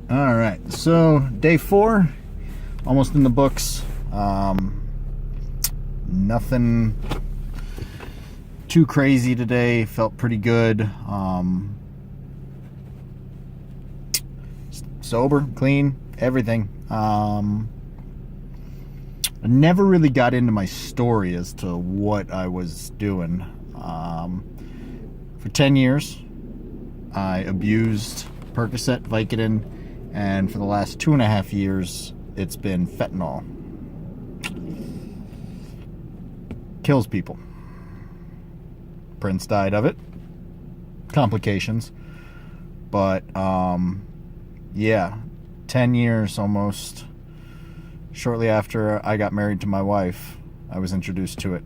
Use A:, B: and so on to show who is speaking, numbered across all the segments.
A: All right, so day 4, almost in the books. Nothing too crazy today. Felt pretty good. Sober, clean, everything. I never really got into my story as to what I was doing. For 10 years, I abused Percocet, Vicodin, and for the last 2.5 years, it's been fentanyl. Kills people. Prince died of it. Complications. But, yeah, 10 years almost. Shortly after I got married to my wife, I was introduced to it.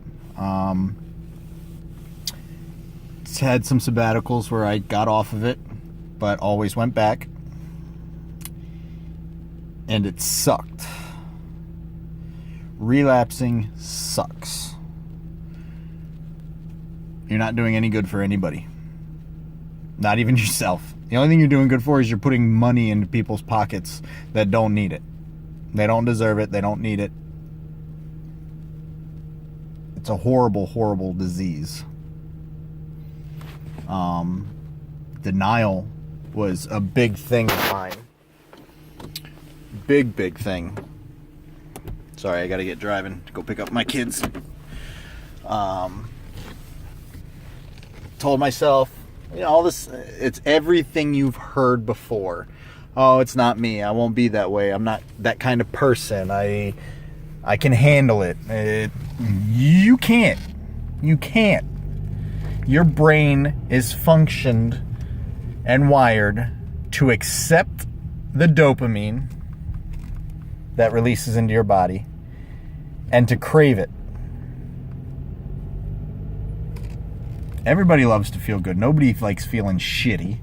A: It's had some sabbaticals where I got off of it, but always went back. And it sucked. Relapsing sucks. You're not doing any good for anybody. Not even yourself. The only thing you're doing good for is you're putting money into people's pockets that don't need it. They don't deserve it. They don't need it. It's a horrible, horrible disease. Denial was a big thing of mine. Big thing. Sorry, I gotta get driving to go pick up my kids. Told myself, all this, it's everything you've heard before. Oh, it's not me. I won't be that way. I'm not that kind of person. I can handle it. You can't. You can't. Your brain is functioned and wired to accept the dopamine that releases into your body and to crave it. Everybody loves to feel good. Nobody likes feeling shitty.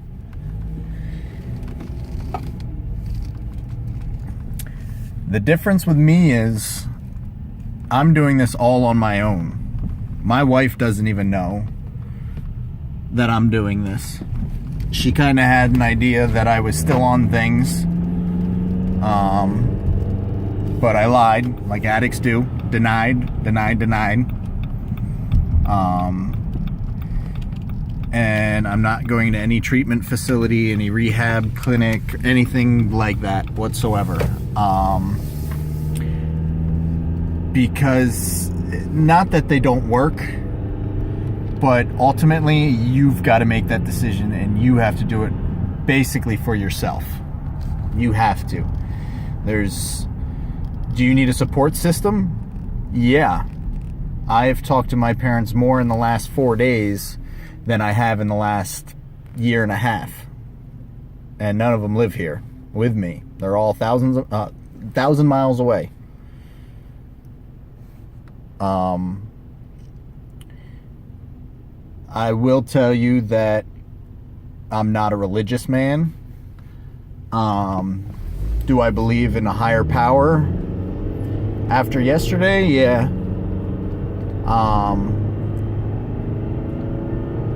A: The difference with me is I'm doing this all on my own. My wife doesn't even know that I'm doing this. She kind of had an idea that I was still on things. But I lied, like addicts do. Denied. And I'm not going to any treatment facility, any rehab clinic, anything like that whatsoever. Because, not that they don't work, but ultimately you've got to make that decision and you have to do it basically for yourself. You have to. Do you need a support system? Yeah. I've talked to my parents more in the last 4 days than I have in the last 1.5 years. And none of them live here with me. They're all 1,000 miles away. I will tell you that I'm not a religious man. Do I believe in a higher power? After yesterday, yeah.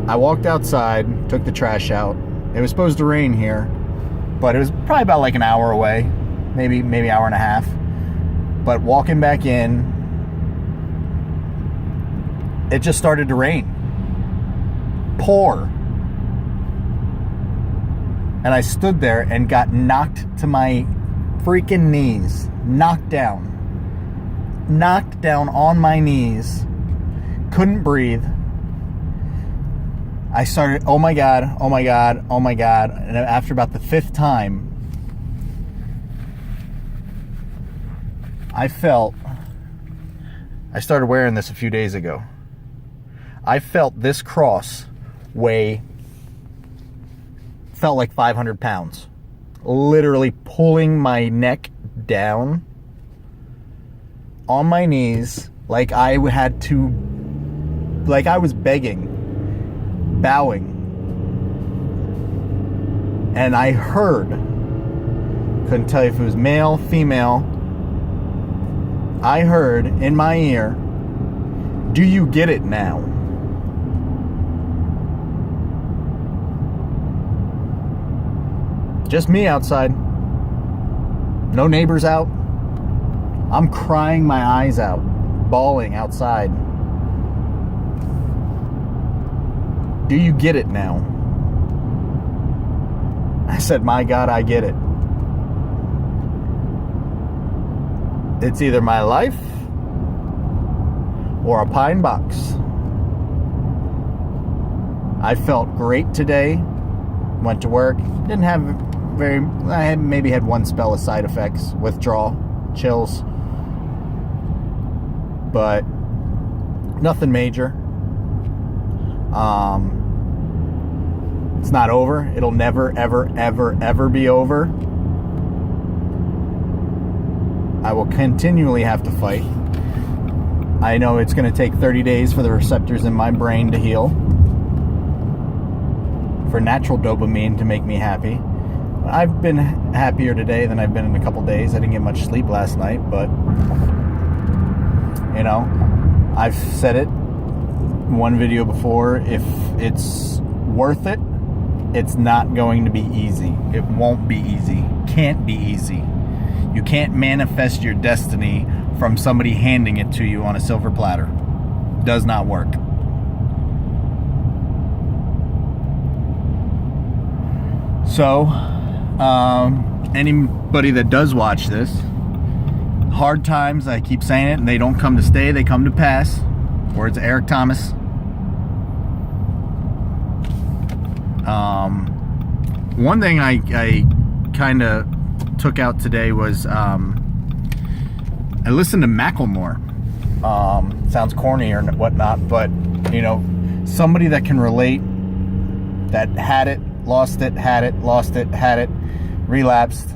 A: I walked outside, took the trash out. It was supposed to rain here, but it was probably about like an hour away, maybe hour and a half. But walking back in, it just started to rain. Pour. And I stood there and got knocked to my freaking knees. Knocked down on my knees. Couldn't breathe. I started, oh my God. And after about the 5th time, I started wearing this a few days ago. I felt this cross felt like 500 pounds. Literally pulling my neck down on my knees like I was begging, bowing. And I heard, couldn't tell you if it was male, female, I heard in my ear, "Do you get it now?" Just me outside. No neighbors out. I'm crying my eyes out, bawling outside. Do you get it now? I said, my God, I get it. It's either my life or a pine box. I felt great today. Went to work. Didn't have I maybe had one spell of side effects, withdrawal, chills. But nothing major. It's not over. It'll never, ever, ever, ever be over. I will continually have to fight. I know it's going to take 30 days for the receptors in my brain to heal, for natural dopamine to make me happy. I've been happier today than I've been in a couple days. I didn't get much sleep last night, but you know, I've said it in one video before, if it's worth it, it's not going to be easy. It won't be easy. Can't be easy. You can't manifest your destiny from somebody handing it to you on a silver platter. Does not work. So, anybody that does watch this, hard times, I keep saying it, and they don't come to stay, they come to pass. Words of Eric Thomas. One thing I kind of took out today was I listened to Macklemore. Sounds corny or whatnot, but you know, somebody that can relate, that had it, lost it, had it, lost it, had it, relapsed,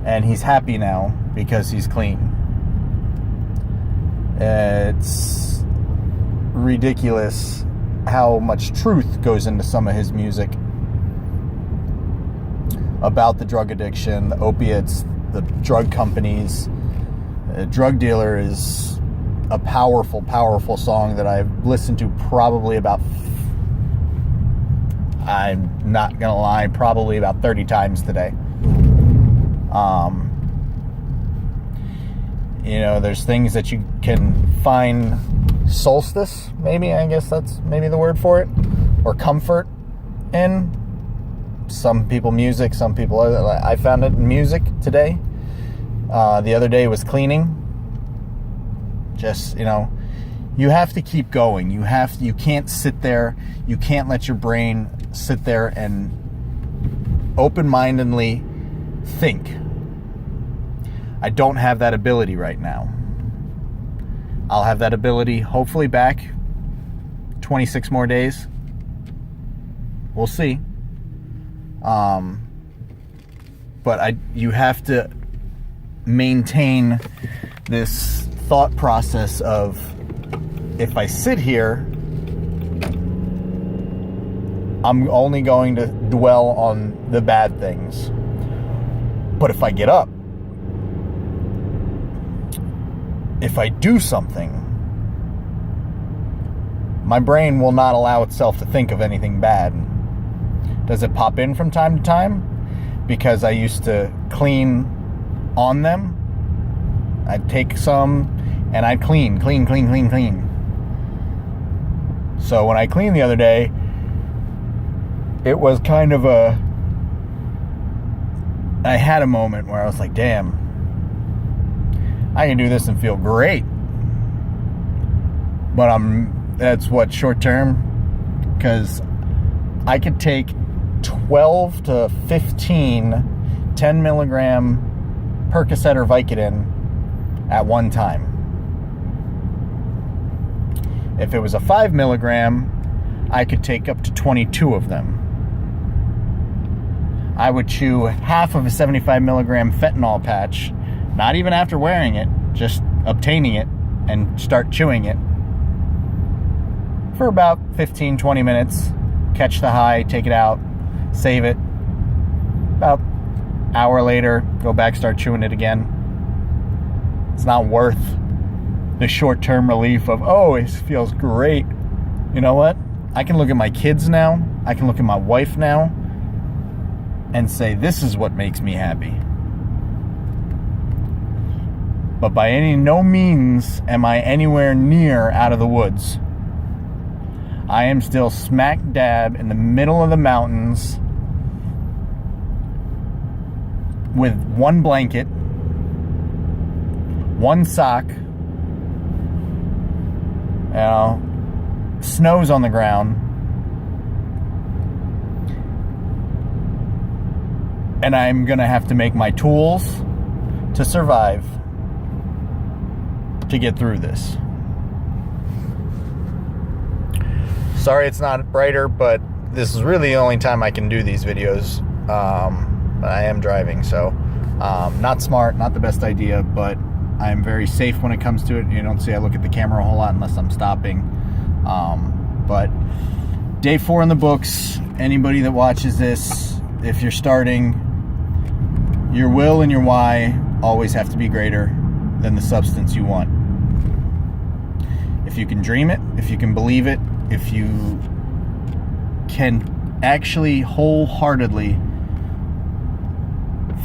A: and he's happy now because he's clean. It's ridiculous how much truth goes into some of his music about the drug addiction, the opiates, the drug companies. A drug dealer is a powerful, powerful song that I've listened to probably about, I'm not gonna lie, probably about 30 times today. You know, there's things that you can find solstice, maybe, I guess that's maybe the word for it, or comfort in. Some people music, some people other. I found it in music today. The other day was cleaning. Just, you know, you have to keep going. You can't sit there. You can't let your brain sit there and open-mindedly think. I don't have that ability right now. I'll have that ability hopefully back 26 more days. We'll see. But you have to maintain this thought process of, if I sit here, I'm only going to dwell on the bad things. But if I get up, if I do something, my brain will not allow itself to think of anything bad. Does it pop in from time to time? Because I used to clean on them. I'd take some and I'd clean. So when I cleaned the other day, it was kind of I had a moment where I was like, damn, I can do this and feel great. But that's what, short term? Because I could take 12 to 15 10 milligram Percocet or Vicodin at one time. If it was a 5 milligram, I could take up to 22 of them. I would chew half of a 75 milligram fentanyl patch, not even after wearing it, just obtaining it, and start chewing it for about 15-20 minutes, catch the high, take it out, save it. About an hour later, go back, start chewing it again. It's not worth the short-term relief of, oh, it feels great. You know what? I can look at my kids now. I can look at my wife now and say, this is what makes me happy. But by no means am I anywhere near out of the woods. I am still smack dab in the middle of the mountains with one blanket, one sock, snow's on the ground, and I'm gonna have to make my tools to survive to get through this. Sorry it's not brighter, but this is really the only time I can do these videos. I am driving, so not smart, not the best idea, but I'm very safe when it comes to it. You don't see I look at the camera a whole lot unless I'm stopping. But day 4 in the books. Anybody that watches this, if you're starting, your will and your why always have to be greater than the substance you want. If you can dream it, if you can believe it, if you can actually wholeheartedly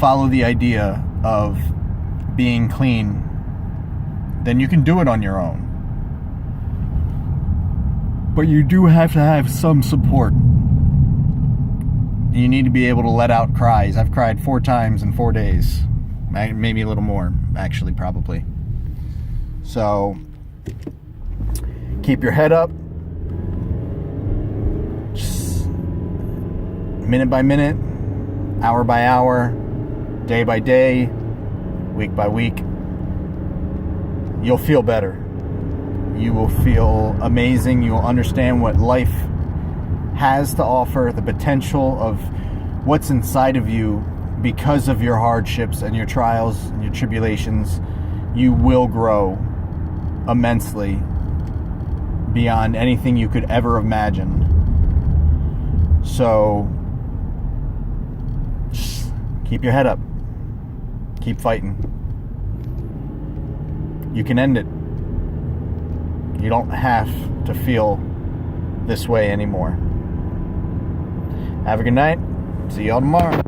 A: follow the idea of being clean, then you can do it on your own. But you do have to have some support. You need to be able to let out cries. I've cried 4 times in 4 days. Maybe a little more, actually, probably. So, keep your head up. Just minute by minute, hour by hour, day by day, week by week. You'll feel better. You will feel amazing. You will understand what life has to offer, the potential of what's inside of you because of your hardships and your trials and your tribulations. You will grow immensely beyond anything you could ever imagine. So just keep your head up. Keep fighting. You can end it. You don't have to feel this way anymore. Have a good night. See y'all tomorrow.